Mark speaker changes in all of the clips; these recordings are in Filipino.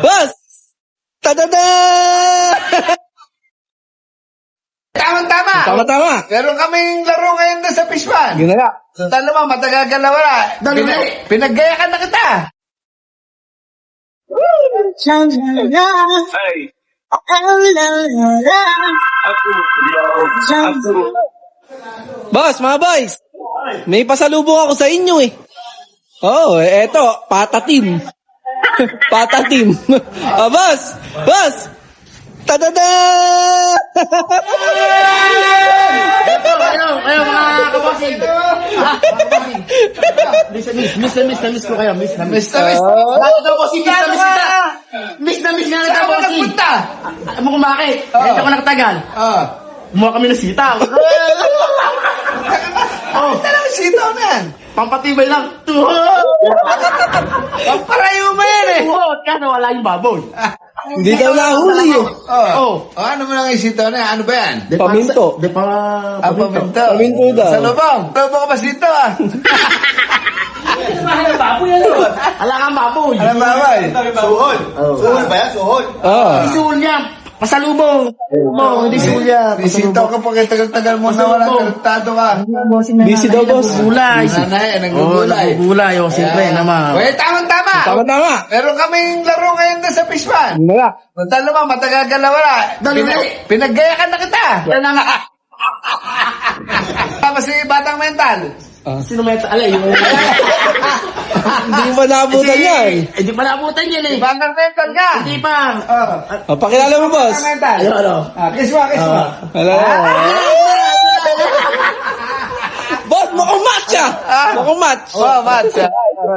Speaker 1: Boss! Tadada!
Speaker 2: Tama-tama.
Speaker 1: Tama-tama.
Speaker 2: Meron kaming laro ngayon doon sa Fishman.
Speaker 1: Ginala.
Speaker 2: Tanda mo, matagal ka na wala. Pinaggayakan na kita.
Speaker 1: Boss, mga boys! May pasalubong ako sa inyo eh. Oh, eto, patatim. Patatim. Boss! Boss! Tadada!
Speaker 3: Kayo mga kabosing. Miss ko kayo. Miss na miss. Miss na miss nga na
Speaker 2: Saan mo
Speaker 3: kabosing.
Speaker 2: nagpunta?
Speaker 3: Alam mo kung bakit? Kahit ako nagtagal. Kumuha kami ng sitaw.
Speaker 2: Talagang sitaw na yan.
Speaker 3: Pampatibay lang.
Speaker 2: Pamparayo mo yan eh.
Speaker 3: Tuhod ka na wala yung baboy.
Speaker 1: Hindi daw nahuli eh.
Speaker 2: Ano mo lang yung sitaw na yan? Ano ba yan?
Speaker 1: Paminto.
Speaker 2: Paminto.
Speaker 1: Paminto daw.
Speaker 2: Sa lubong. Lubong ka ba sito ah?
Speaker 3: Wala kang baboy.
Speaker 2: Alam ba ba?
Speaker 4: Suhol. Suhol ba yan? Suhol.
Speaker 1: Ah.
Speaker 3: Hindi suhol niya. Pasalubong. Hindi suhol niya.
Speaker 2: Sitaw ka pag tagal-tagal mo na wala tarantado ka.
Speaker 1: Busy daw, boss.
Speaker 3: Gulay.
Speaker 2: Nanay, naggugulay.
Speaker 3: Gulay. Siyempre naman.
Speaker 2: Wait, tama-tama.
Speaker 1: Tama-tama.
Speaker 2: Meron kaming laro ngayon doon sa Fishman.
Speaker 1: Ginala.
Speaker 2: Tanda mo, matagal ka na wala. Pinaggayakan na kita. Tama si Batang Mental.
Speaker 3: Sino may alay?
Speaker 1: Hindi pa naabutan yan.
Speaker 3: Hindi pa naabutan yan eh.
Speaker 2: Batang Mental ka.
Speaker 3: Hindi pa.
Speaker 1: Pakilala mo, boss.
Speaker 2: Batang Mental.
Speaker 3: Ano?
Speaker 2: Kiswa.
Speaker 1: Hello. Boss, mukhang match ah. Mukhang match.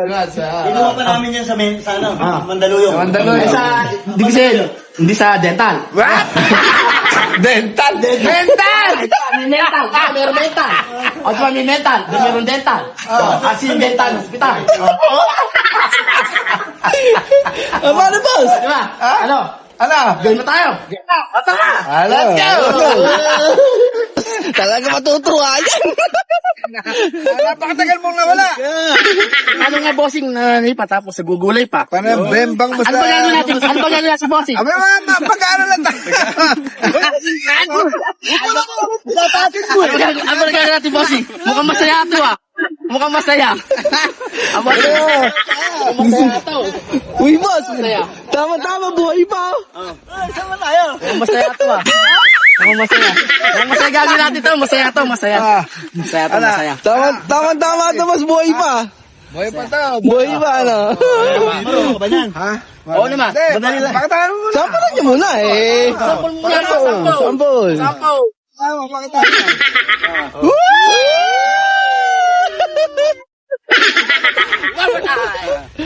Speaker 2: Match.
Speaker 4: Kinuha pa namin yan sa Mandaluyong.
Speaker 3: Ay, sa, hindi sa dental.
Speaker 2: What? Dental.
Speaker 3: May mental. Meron mental. O diba may mental? Di meron dental. As in dental hospital.
Speaker 1: Paano, boss?
Speaker 3: Diba? Ano? Gawin mo tayo.
Speaker 2: Let's go.
Speaker 1: Talaga matutuwa yan.
Speaker 2: Napakatagal mong nawala.
Speaker 3: Ano nga bossing na tapos sa gugulay pa?
Speaker 2: Paano bembang mo
Speaker 3: Ano ba gagawin natin? Ano ba gagawin natin sa bossing?
Speaker 2: Abi mag-aaral lang tayo.
Speaker 3: Ano ba gagawin natin bossing? Mukhang masaya ito ah. Mukhang masaya. Aba, masaya ito.
Speaker 1: Uy, boss.
Speaker 3: Masaya.
Speaker 1: Tama-tama, buhay pa.
Speaker 3: Mukhang masaya ito ah. Mukhang masaya. Mukhang masaya gagawin natin ito. Masaya ito, masaya. Masaya ito, masaya.
Speaker 1: Tama-tama ito, boss. Buhay pa.
Speaker 2: Buhay pa to.
Speaker 1: Buhay pa, ano?
Speaker 4: Marunong ka ba yan?
Speaker 3: Oo naman.
Speaker 2: Madali lang. Pakatahan mo muna.
Speaker 1: Sample niyo muna eh.
Speaker 3: Sample muna. Sample.
Speaker 1: Sample.
Speaker 3: Sample.
Speaker 2: Pakatahan mo.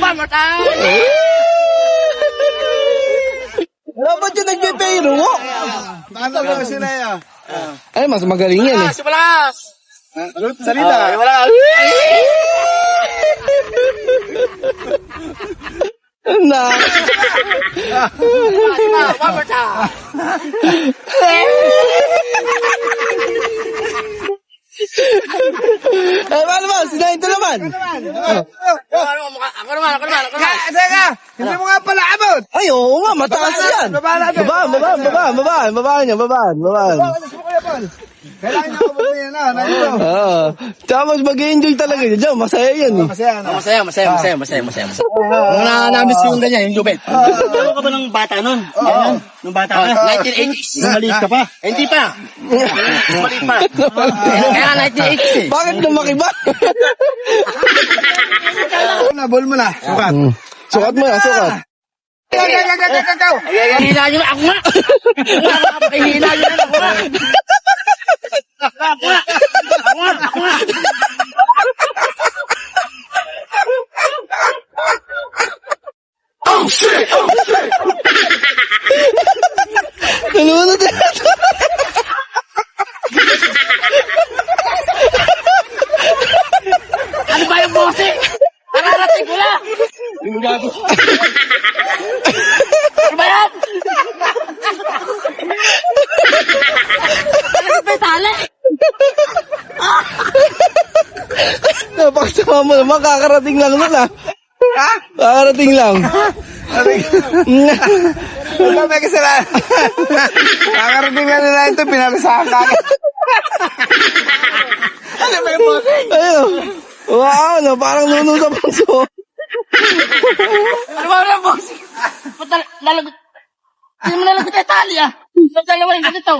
Speaker 3: One more time.
Speaker 1: Dapat yung nagpe-pero mo.
Speaker 2: Paano ba sila yan?
Speaker 1: Ay, mas magaling yan eh.
Speaker 3: Simulas.
Speaker 2: Salita.
Speaker 3: Wala.
Speaker 1: Na.
Speaker 3: One more time.
Speaker 1: Eh, paano ba? Sinayin ito naman.
Speaker 3: Ako naman.
Speaker 2: Teka, hindi mo nga pala abot.
Speaker 1: Ay, oo nga, mataas yan.
Speaker 2: Baba natin.
Speaker 1: Babaan.
Speaker 2: Kailangan niyo abot na yan. Nandito.
Speaker 1: Oo. Tsaka mas mag-enjoy talaga yun. Diyan, masaya yan eh.
Speaker 2: Masaya.
Speaker 3: Masaya. Na-miss yung ganyan, yung jubel.
Speaker 4: Ano ka ba ng bata nun? Yan. Nung bata ka?
Speaker 3: 1980s.
Speaker 4: Nung maliit ka pa?
Speaker 3: Hindi pa. Maliit pa. Kaya 1980s eh.
Speaker 1: Bakit lumaki ba?
Speaker 2: Ball mo na. Sukat.
Speaker 1: Sukat mo na, sukat.
Speaker 3: Hihila nyo ako nga. Hihila nyo ako nga. Ako nga.
Speaker 1: Nalunod na.
Speaker 3: Ano ba yung bossing? Nararating ko lang. Ano ba yan? Ano ba yung tali?
Speaker 1: Napakasama mo naman, kakarating lang nun ah.
Speaker 2: Ha?
Speaker 1: Kakarating lang.
Speaker 2: Ito may kasalanan. Kakarating na nila ito, pinalisahan ka. Ano ba yung bossing?
Speaker 1: Ayun. Wow, no, parang nuno sa puso.
Speaker 3: Ano ba na, boss? Lalagot. Hindi mo nalagot yung tali, ah. Sa dalawa yung ganito.